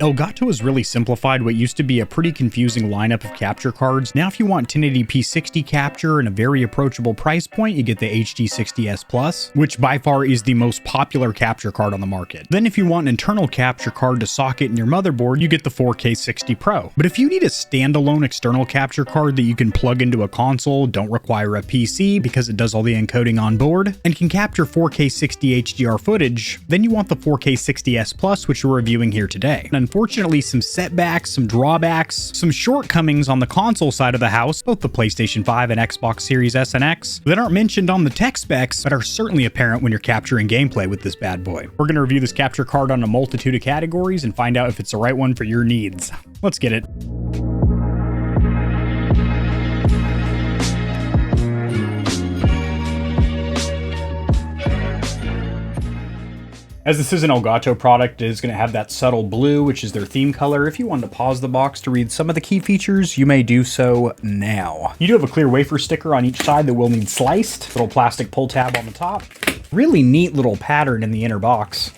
Elgato has really simplified what used to be a pretty confusing lineup of capture cards. Now if you want 1080p 60 capture and a very approachable price point, you get the HD60 S Plus, which by far is the most popular capture card on the market. Then if you want an internal capture card to socket in your motherboard, you get the 4K60 Pro. But if you need a standalone external capture card that you can plug into a console, don't require a PC because it does all the encoding on board, and can capture 4K60 HDR footage, then you want the 4K60 S Plus, which we're reviewing here today. And unfortunately, some setbacks, some drawbacks, some shortcomings on the console side of the house, both the PlayStation 5 and Xbox Series S and X, that aren't mentioned on the tech specs, but are certainly apparent when you're capturing gameplay with this bad boy. We're going to review this capture card on a multitude of categories and find out if it's the right one for your needs. Let's get it. As this is an Elgato product, it is going to have that subtle blue, which is their theme color. If you wanted to pause the box to read some of the key features, you may do so now. You do have a clear wafer sticker on each side that will need sliced. Little plastic pull tab on the top. Really neat little pattern in the inner box.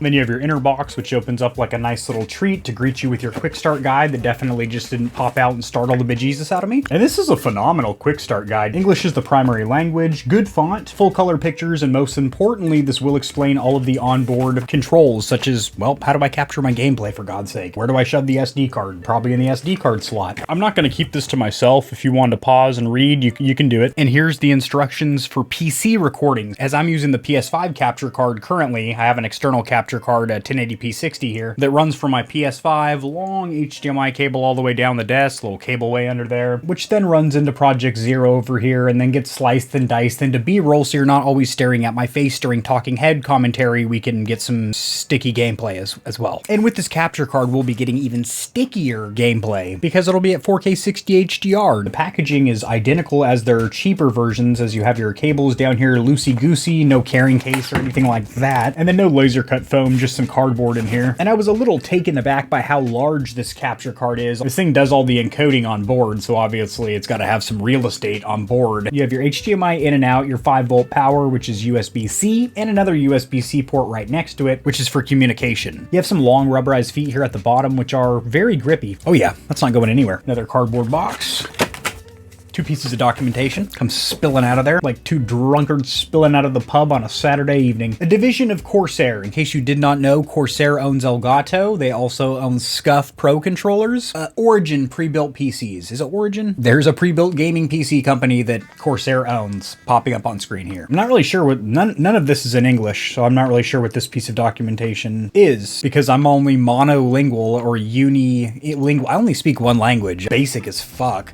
Then you have your inner box, which opens up like a nice little treat to greet you with your quick start guide that definitely just didn't pop out and startle the bejesus out of me. And this is a phenomenal quick start guide. English is the primary language, good font, full color pictures, and most importantly, this will explain all of the onboard controls, such as, well, how do I capture my gameplay for God's sake? Where do I shove the SD card? Probably in the SD card slot. I'm not going to keep this to myself. If you want to pause and read, you can do it. And here's the instructions for PC recording. As I'm using the PS5 capture card currently, I have an external capture card, a 1080p 60 here, that runs from my PS5, long HDMI cable all the way down the desk, little cableway under there, which then runs into Project Zero over here and then gets sliced and diced into B-roll, so you're not always staring at my face during talking head commentary. We can get some sticky gameplay as well. And with this capture card, we'll be getting even stickier gameplay because it'll be at 4K 60 HDR. The packaging is identical as their cheaper versions, as you have your cables down here loosey-goosey, no carrying case or anything like that, and then no laser cut foam, just some cardboard in here. And I was a little taken aback by how large this capture card is. This thing does all the encoding on board, so obviously it's got to have some real estate on board. You have your HDMI in and out, your 5-volt power, which is USB-C, and another USB-C port right next to it, which is for communication. You have some long rubberized feet here at the bottom, which are very grippy. Oh yeah, that's not going anywhere. Another cardboard box. 2 pieces of documentation come spilling out of there like 2 drunkards spilling out of the pub on a Saturday evening. A division of Corsair. In case you did not know, Corsair owns Elgato. They also own Scuff Pro Controllers. Origin pre-built PCs. Is it Origin? There's a pre-built gaming PC company that Corsair owns popping up on screen here. I'm not really sure what, none of this is in English, so I'm not really sure what this piece of documentation is because I'm only monolingual or unilingual. I only speak one language. Basic as fuck.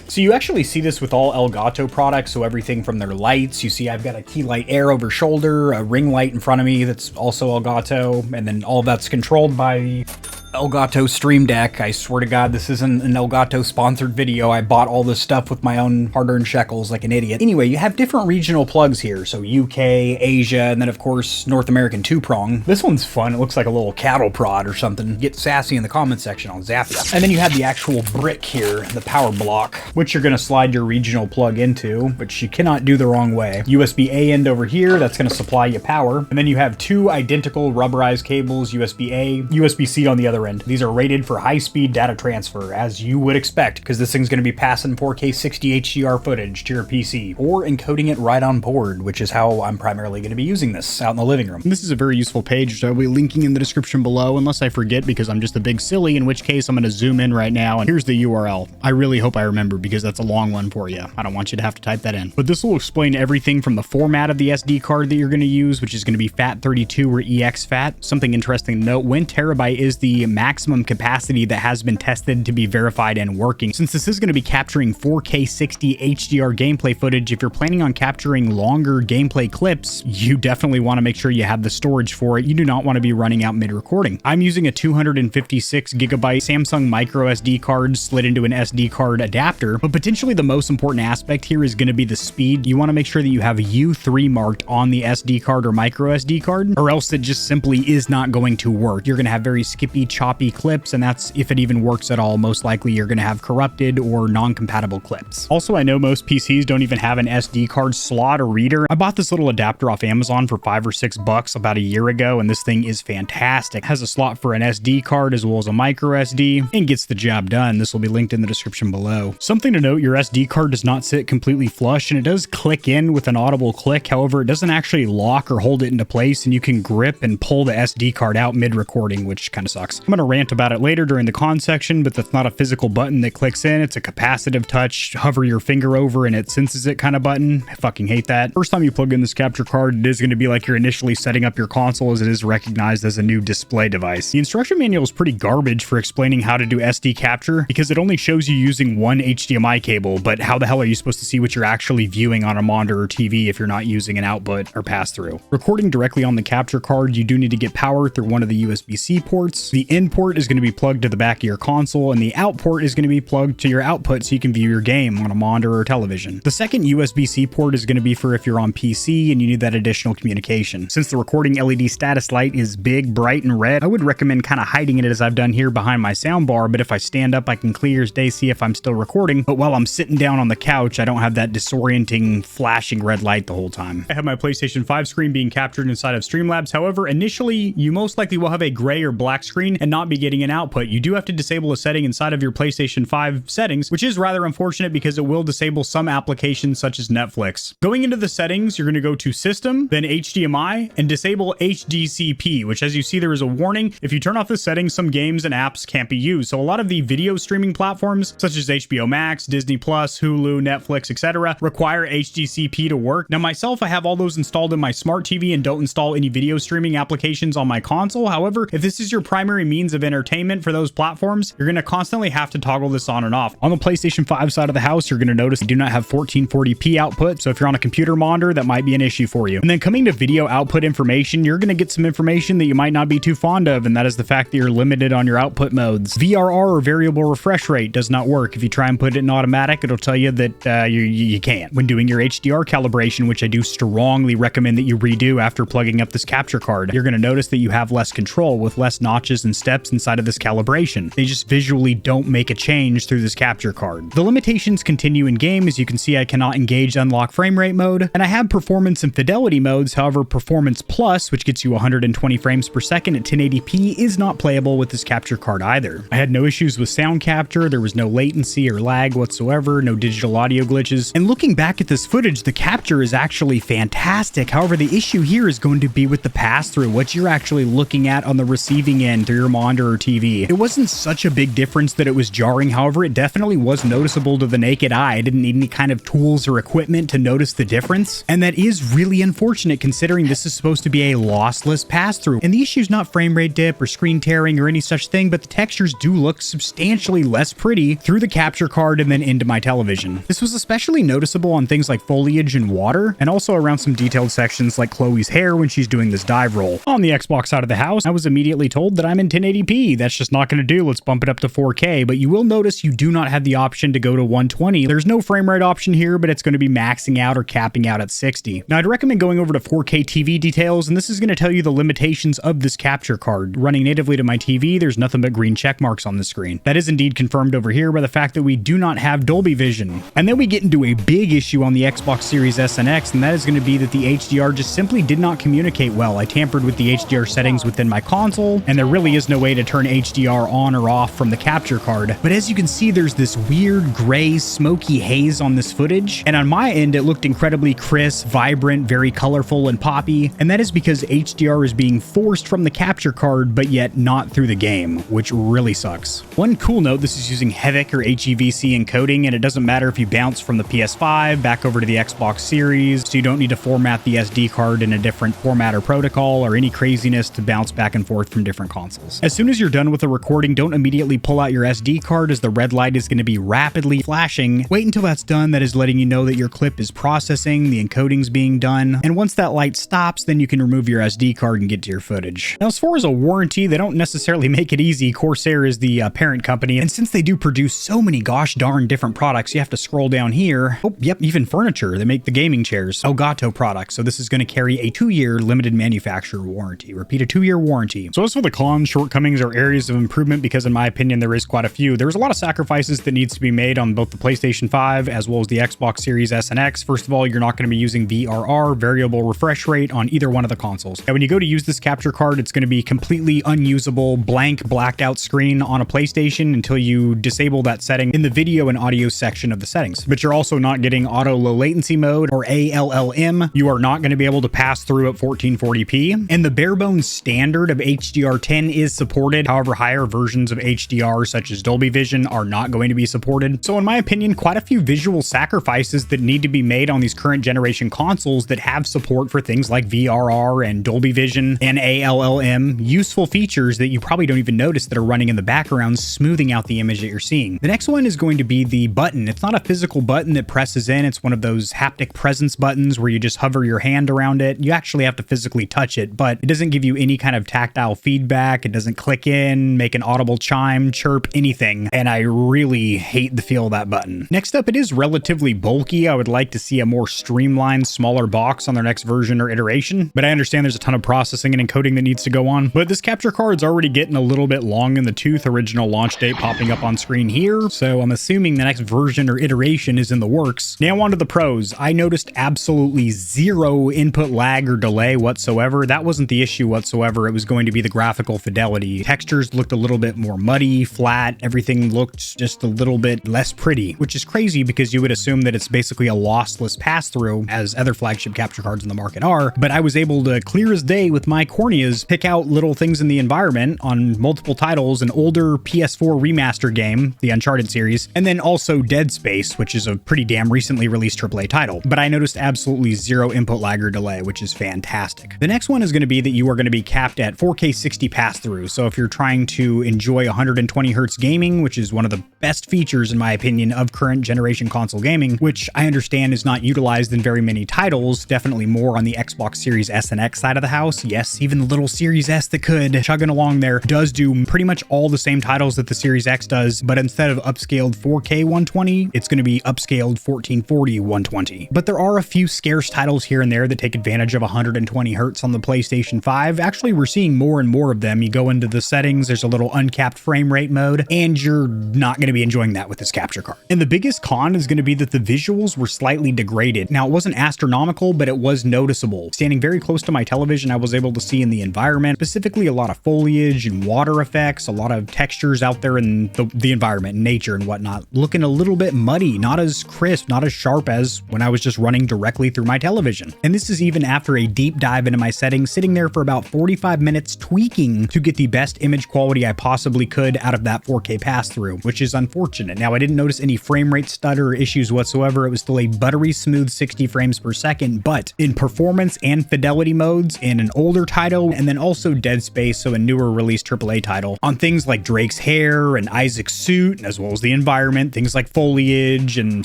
So you actually see this with all Elgato products, so everything from their lights. You see I've got a key light air over shoulder, a ring light in front of me that's also Elgato, and then all that's controlled by the Elgato Stream Deck. I swear to God, this isn't an Elgato sponsored video. I bought all this stuff with my own hard-earned shekels like an idiot. Anyway, you have different regional plugs here. So UK, Asia, and then of course, North American 2-prong. This one's fun. It looks like a little cattle prod or something. Get sassy in the comment section, I'll zap you. And then you have the actual brick here, the power block, which you're gonna slide your regional plug into, but you cannot do the wrong way. USB-A end over here, that's gonna supply you power. And then you have 2 identical rubberized cables, USB-A, USB-C on the other end. These are rated for high-speed data transfer, as you would expect, because this thing's going to be passing 4K 60 HDR footage to your PC, or encoding it right on board, which is how I'm primarily going to be using this out in the living room. This is a very useful page, which I'll be linking in the description below, unless I forget because I'm just a big silly, in which case I'm going to zoom in right now, and here's the URL. I really hope I remember, because that's a long one for you. I don't want you to have to type that in. But this will explain everything from the format of the SD card that you're going to use, which is going to be FAT32 or exFAT. Something interesting to note, 1 terabyte is the maximum capacity that has been tested to be verified and working. Since this is going to be capturing 4K 60 HDR gameplay footage, if you're planning on capturing longer gameplay clips, you definitely want to make sure you have the storage for it. You do not want to be running out mid-recording. I'm using a 256 gigabyte Samsung MicroSD card slid into an SD card adapter, but potentially the most important aspect here is going to be the speed. You want to make sure that you have U3 marked on the SD card or MicroSD card, or else it just simply is not going to work. You're going to have very skippy, choppy clips, and that's if it even works at all. Most likely you're going to have corrupted or non-compatible clips. Also, I know most PCs don't even have an SD card slot or reader. I bought this little adapter off Amazon for $5 or $6 about a year ago, and this thing is fantastic. It has a slot for an SD card as well as a microSD and gets the job done. This will be linked in the description below. Something to note, your SD card does not sit completely flush, and it does click in with an audible click. However, it doesn't actually lock or hold it into place, and you can grip and pull the SD card out mid-recording, which kind of sucks. I'm going to rant about it later during the con section, but that's not a physical button that clicks in. It's a capacitive touch, hover your finger over and it senses it kind of button. I fucking hate that. First time you plug in this capture card, it is going to be like you're initially setting up your console, as it is recognized as a new display device. The instruction manual is pretty garbage for explaining how to do SD capture, because it only shows you using one HDMI cable, but how the hell are you supposed to see what you're actually viewing on a monitor or TV if you're not using an output or pass-through? Recording directly on the capture card, you do need to get power through one of the USB-C ports. The in port is going to be plugged to the back of your console, and the out port is going to be plugged to your output so you can view your game on a monitor or television. The second USB-C port is going to be for if you're on PC and you need that additional communication. Since the recording LED status light is big, bright, and red, I would recommend kind of hiding it as I've done here behind my soundbar, but if I stand up, I can clear as day see if I'm still recording. But while I'm sitting down on the couch, I don't have that disorienting, flashing red light the whole time. I have my PlayStation 5 screen being captured inside of Streamlabs. However, initially, you most likely will have a gray or black screen and not be getting an output. You do have to disable a setting inside of your PlayStation 5 settings, which is rather unfortunate because it will disable some applications such as Netflix. Going into the settings, you're going to go to System, then HDMI, and disable HDCP, which, as you see, there is a warning. If you turn off the settings, some games and apps can't be used. So a lot of the video streaming platforms, such as HBO Max, Disney Plus, Hulu, Netflix, etc., require HDCP to work. Now, myself, I have all those installed in my smart TV and don't install any video streaming applications on my console. However, if this is your primary means of entertainment for those platforms, you're going to constantly have to toggle this on and off. On the PlayStation 5 side of the house, you're going to notice you do not have 1440p output. So if you're on a computer monitor, that might be an issue for you. And then coming to video output information, you're going to get some information that you might not be too fond of, and that is the fact that you're limited on your output modes. VRR, or variable refresh rate, does not work. If you try and put it in automatic, it'll tell you that you can't. When doing your HDR calibration, which I do strongly recommend that you redo after plugging up this capture card, you're going to notice that you have less control with less notches and steps inside of this calibration. They just visually don't make a change through this capture card. The limitations continue in game. As you can see, I cannot engage unlock frame rate mode, and I have performance and fidelity modes. However, Performance Plus, which gets you 120 frames per second at 1080p, is not playable with this capture card either. I had no issues with sound capture. There was no latency or lag whatsoever, no digital audio glitches. And looking back at this footage, the capture is actually fantastic. However, the issue here is going to be with the pass-through, what you're actually looking at on the receiving end through your monitor or TV. It wasn't such a big difference that it was jarring. However, it definitely was noticeable to the naked eye. I didn't need any kind of tools or equipment to notice the difference. And that is really unfortunate considering this is supposed to be a lossless pass-through. And the issue is not frame rate dip or screen tearing or any such thing, but the textures do look substantially less pretty through the capture card and then into my television. This was especially noticeable on things like foliage and water, and also around some detailed sections like Chloe's hair when she's doing this dive roll. On the Xbox side of the house, I was immediately told that I'm in 1080p. That's just not going to do. Let's bump it up to 4K, but you will notice you do not have the option to go to 120. There's no frame rate option here, but it's going to be maxing out or capping out at 60. Now, I'd recommend going over to 4K TV details, and this is going to tell you the limitations of this capture card. Running natively to my TV, there's nothing but green check marks on the screen. That is indeed confirmed over here by the fact that we do not have Dolby Vision. And then we get into a big issue on the Xbox Series S and X, and that is going to be that the HDR just simply did not communicate well. I tampered with the HDR settings within my console, and there really is no way to turn HDR on or off from the capture card. But as you can see, there's this weird gray smoky haze on this footage, and on my end it looked incredibly crisp, vibrant, very colorful and poppy, and that is because HDR is being forced from the capture card but yet not through the game, which really sucks. One cool note, this is using HEVC or HEVC encoding, and it doesn't matter if you bounce from the PS5 back over to the Xbox Series, so you don't need to format the SD card in a different format or protocol or any craziness to bounce back and forth from different consoles. As soon as you're done with the recording, don't immediately pull out your SD card as the red light is going to be rapidly flashing. Wait until that's done. That is letting you know that your clip is processing, the encoding's being done, and once that light stops, then you can remove your SD card and get to your footage. Now, as far as a warranty, they don't necessarily make it easy. Corsair is the parent company, and since they do produce so many gosh darn different products, you have to scroll down here. Oh, yep, even furniture. They make the gaming chairs. Elgato products. So this is going to carry a 2-year limited manufacturer warranty. Repeat, a 2-year warranty. So as for the cons, short shortcomings or areas of improvement, because in my opinion, there is quite a few. There's a lot of sacrifices that needs to be made on both the PlayStation 5 as well as the Xbox Series S and X. First of all, you're not going to be using VRR, variable refresh rate, on either one of the consoles. Now, when you go to use this capture card, it's going to be completely unusable, blank, blacked out screen on a PlayStation until you disable that setting in the video and audio section of the settings. But you're also not getting auto low latency mode, or ALLM. You are not going to be able to pass through at 1440p. And the bare bones standard of HDR10 is supported. However, higher versions of HDR, such as Dolby Vision, are not going to be supported. So in my opinion, quite a few visual sacrifices that need to be made on these current generation consoles that have support for things like VRR and Dolby Vision and ALLM, useful features that you probably don't even notice that are running in the background, smoothing out the image that you're seeing. The next one is going to be the button. It's not a physical button that presses in. It's one of those haptic presence buttons where you just hover your hand around it. You actually have to physically touch it, but it doesn't give you any kind of tactile feedback. It doesn't click in, make an audible chime, chirp, anything. And I really hate the feel of that button. Next up, it is relatively bulky. I would like to see a more streamlined, smaller box on their next version or iteration, but I understand there's a ton of processing and encoding that needs to go on. But this capture card's already getting a little bit long in the tooth. Original launch date popping up on screen here, so I'm assuming the next version or iteration is in the works. Now on to the pros. I noticed absolutely zero input lag or delay whatsoever. That wasn't the issue whatsoever. It was going to be the graphical fidelity. Textures looked a little bit more muddy, flat. Everything looked just a little bit less pretty, which is crazy because you would assume that it's basically a lossless pass-through, as other flagship capture cards in the market are. But I was able to, clear as day with my corneas, pick out little things in the environment on multiple titles: an older PS4 remaster game, the Uncharted series, and then also Dead Space, which is a pretty damn recently released AAA title. But I noticed absolutely zero input lag or delay, which is fantastic. The next one is going to be that you are going to be capped at 4K60 pass-through. So if you're trying to enjoy 120 hertz gaming, which is one of the best features in my opinion of current generation console gaming, which I understand is not utilized in very many titles, definitely more on the Xbox Series S and X side of the house. Yes, even the little Series S that could chugging along there does do pretty much all the same titles that the Series X does, but instead of upscaled 4K 120, it's going to be upscaled 1440 120. But there are a few scarce titles here and there that take advantage of 120 hertz on the PlayStation 5. Actually, we're seeing more and more of them. You go into the settings, there's a little uncapped frame rate mode, and you're not going to be enjoying that with this capture card. And the biggest con is going to be that the visuals were slightly degraded. Now, it wasn't astronomical, but it was noticeable. Standing very close to my television, I was able to see in the environment, specifically a lot of foliage and water effects, a lot of textures out there in the environment, nature and whatnot, looking a little bit muddy, not as crisp, not as sharp as when I was just running directly through my television. And this is even after a deep dive into my settings, sitting there for about 45 minutes tweaking to get the best image quality I possibly could out of that 4K pass-through, which is unfortunate. Now, I didn't notice any frame rate stutter or issues whatsoever. It was still a buttery smooth 60 frames per second, but in performance and fidelity modes in an older title, and then also Dead Space, so a newer released AAA title, on things like Drake's hair and Isaac's suit, as well as the environment, things like foliage and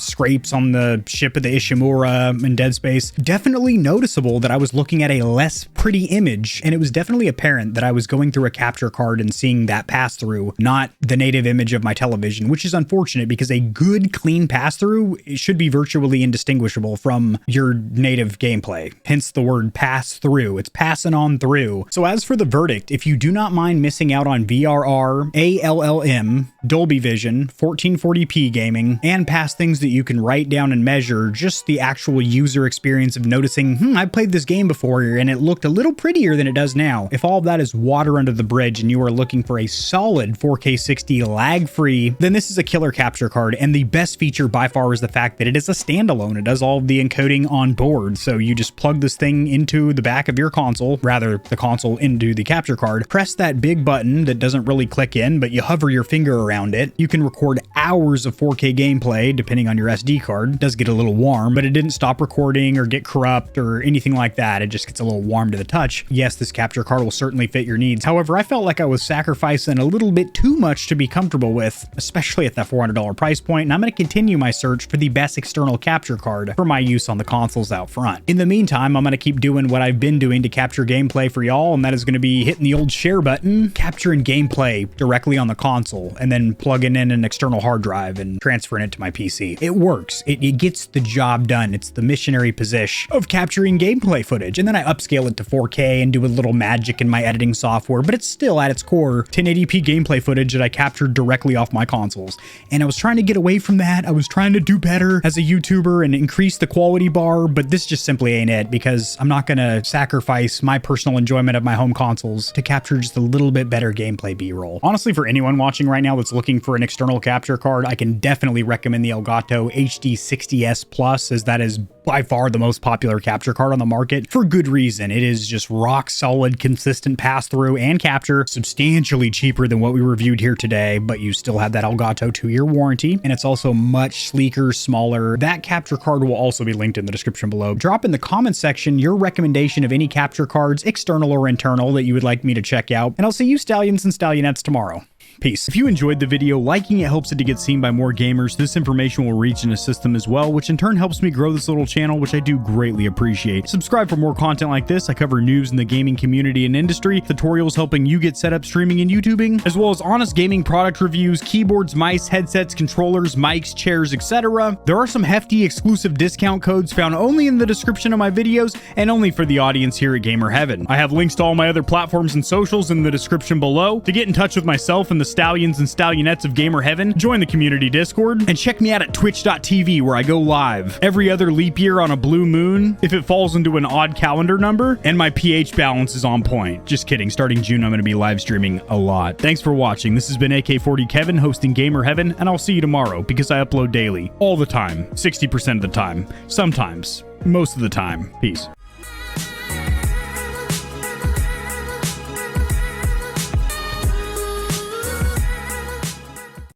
scrapes on the ship of the Ishimura in Dead Space, definitely noticeable that I was looking at a less pretty image, and it was definitely apparent that I was going through a capture card and seeing that pass through, not the native image of my television, which is unfortunate because a good clean pass through should be virtually indistinguishable from your native gameplay. Hence the word pass through. It's passing on through. So as for the verdict, if you do not mind missing out on VRR, ALLM, Dolby Vision, 1440p gaming, and past things that you can write down and measure, just the actual user experience of noticing, I played this game before and it looked a little prettier than it does now. If all of that is water under the bridge and you are looking for a solid 4K60 lag-free, then this is a killer capture card. And the best feature by far is the fact that it is a standalone. It does all of the encoding on board. So you just plug this thing into the back of your console, rather the console into the capture card, press that big button that doesn't really click in, but you hover your finger around it. You can record hours of 4K gameplay depending on your SD card. It does get a little warm, but it didn't stop recording or get corrupt or anything like that. It just gets a little warm to the touch. Yes, this capture card will certainly fit your needs. However, I felt like I was sacrificing a little bit too much to be comfortable with, especially at that $400 price point, and I'm going to continue my search for the best external capture card for my use on the consoles out front. In the meantime, I'm going to keep doing what I've been doing to capture gameplay for y'all, and that is going to be hitting the old share button, capturing gameplay directly on the console, and then plugging in an external hard drive and transferring it to my PC. It works. It gets the job done. It's the missionary position of capturing gameplay footage, and then I upscale it to 4K and do a little magic in my editing software, but it's still at its core 1080p gameplay footage that I captured directly off my consoles. And I was trying to get away from that. I was trying to do better as a YouTuber and increase the quality bar, but this just simply ain't it, because I'm not gonna sacrifice my personal enjoyment of my home consoles to capture just a little bit better gameplay B-roll. Honestly, for anyone watching right now that's looking for an external capture card, I can definitely recommend the Elgato HD60 S Plus, as that is by far the most popular capture card on the market for good reason. It is just rock solid, consistent pass-through and capture, substantially cheaper than what we reviewed here today, but you still have that Elgato 2-year warranty, and it's also much sleeker, smaller. That capture card will also be linked in the description below. Drop in the comment section your recommendation of any capture cards, external or internal, that you would like me to check out, and I'll see you Stallions and Stallionettes tomorrow. Peace. If you enjoyed the video, liking it helps it to get seen by more gamers. This information will reach and assist them as well, which in turn helps me grow this little channel, which I do greatly appreciate. Subscribe for more content like this. I cover news in the gaming community and industry, tutorials helping you get set up streaming and YouTubing, as well as honest gaming product reviews, keyboards, mice, headsets, controllers, mics, chairs, etc. There are some hefty exclusive discount codes found only in the description of my videos and only for the audience here at GamerHeaven. I have links to all my other platforms and socials in the description below. To get in touch with myself and the Stallions and Stallionettes of GamerHeaven, join the community Discord, and check me out at twitch.tv, where I go live every other leap year on a blue moon if it falls into an odd calendar number, and my pH balance is on point. Just kidding, starting June I'm going to be live streaming a lot. Thanks for watching. This has been AK40 Kevin hosting GamerHeaven, and I'll see you tomorrow, because I upload daily, all the time, 60% of the time, sometimes, most of the time. Peace.